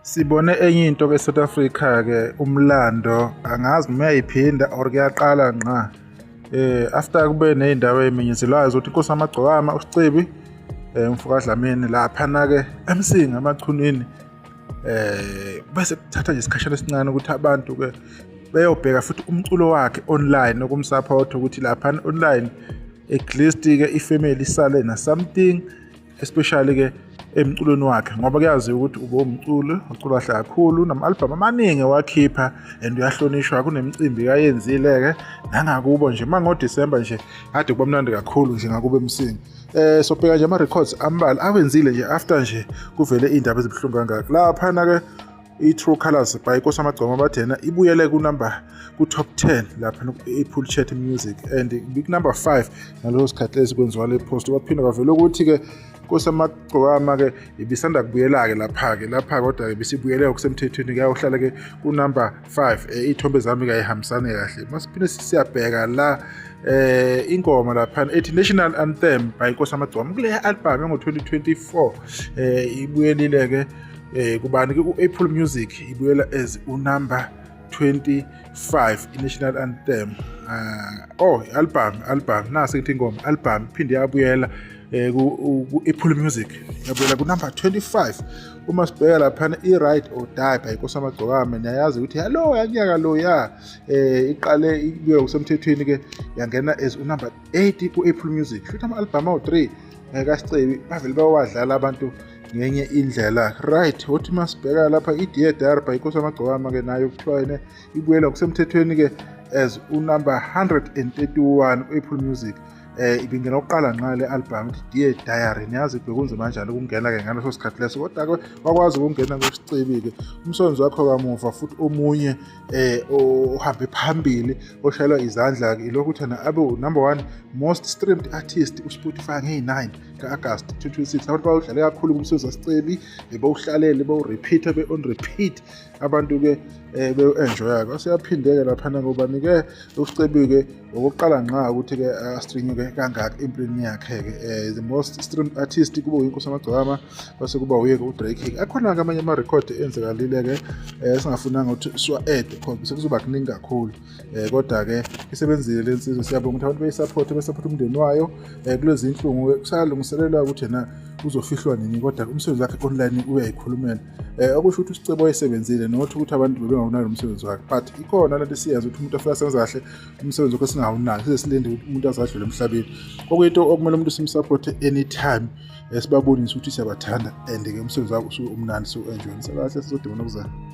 Sibone enye into ke South Africa ke umlando angazi noma uyayiphinda or kuyaqala nqa after kube nezindawo ezimenyezelwayo ukuthi inkosi amagcokama uSicibi umfuka Dlamini lapha na ke emsinga amachunini bese kuthatha nje isikhashana esincane ukuthi abantu ke beyobheka futhi umculo wakhe online okumsupport ukuthi lapha online at least ke ifamily isale na something especially ke emculweni wakhe ngoba kuyaziwa ukuthi ube umculo ucula kahle kakhulu nama-album amaningi wakhipha and uyahlonishwa kunemicimbi kayenzile ke nangakubo nje mangoDisemba nje kade kuba mnandi kakhulu nje ngakube emsingi sobheka nje ama-records ambala awenzile nje after nje kuvele indaba ezibuhlungu kangaka lapha na ke i-True Colours by Nkosi Amagcokama bathena ibuyele ku top 10 lapha ku-Apple Chart Music and big number 5 nalowo sikhathi lesi kwenziwa le post waphinda kwavela ukuthi ke Nkosi Amagcokama ke ibisanda kubuyela ke lapha kodwa ke bisibuyele okusemthethweni kuyahlala ke ku number 5 ithombe zami kayihambisane kahle masiphinde siyabheka la ingoma lapha ethi National Anthem by Nkosi Amagcokama kule album ngo-2024 ibuyelile ke kubani ke ku-Apple Music ibuyela as number 25 i-National Anthem album nasi ngithi ingoma album phinde yabuyela ku-Apple Music yabuyela ku number 25 uma sibheka lapha i-Ride or Die by Nkosi Amagcokama niyayazi ukuthi hello yanyaka lo iqale ibuye kusemthethweni ke yangena as number 80 ku-Apple Music futhi ama-album awu3 kaSicibi bavele bawadlala abantu ngenye indlela right uthi masibheka lapha i-Dear by Nkosi Amagcokama ke nayo kuthiwa ibuyela kusemthethweni ke as number 131 Apple Music ibingena uqala nqa le album Dear Diary niyazi bekunzima kanjani ukungena ke ngaleso sikhathi leso kodwa ke wakwazi ukungena ngoSicibi ke umsonzi wakho kamuva futhi omunye ohambe phambili oshayelwa izandla ke lokhu thana abe number 1 most streamed artist uSpotify nge9 ka-August 2026 abantu bawudlale kakhulu kumsonzi kaSicibi bawuhlalele bawu-repeat on repeat abantu ke be-enjoya ke siyaphindeke lapha ngobani ke uSicibi ke okokuqala nqa ukuthi ke astringe ke kangaka empilweni yakhe ke the most streamed artist kuba uNkosi Amagcokama bese kuba uye ke uDrake akhona ke amanye ama-record enzekalile ke singafunanga ukuthi siwa-add because sekuzoba kuningi kakhulu kodwa ke isebenzile lensizwe siyabonga ukuthi abantu besupport umndeni wayo kulezi inhlungu kusalungiselelwa ukuthi yena uzofihlwa nini kodwa umsebenzi wakhe online uyayikhulumela okusho ukuthi uSicibi wayesebenzile nokuthi ukuthi abantu bebengawunaki umsebenzi wakhe but ikhona lento siyazi ukuthi umuntu afika senza kahle umsebenzi wakhe singawunaki sizesilinde ukuthi umuntu azadlule emhlabeni okuyinto okumele umuntu simsupport anytime sibabonise ukuthi siyabathanda and ke umsebenzi wakhe umnandi so enjoy kahle sizodibana kuzayo.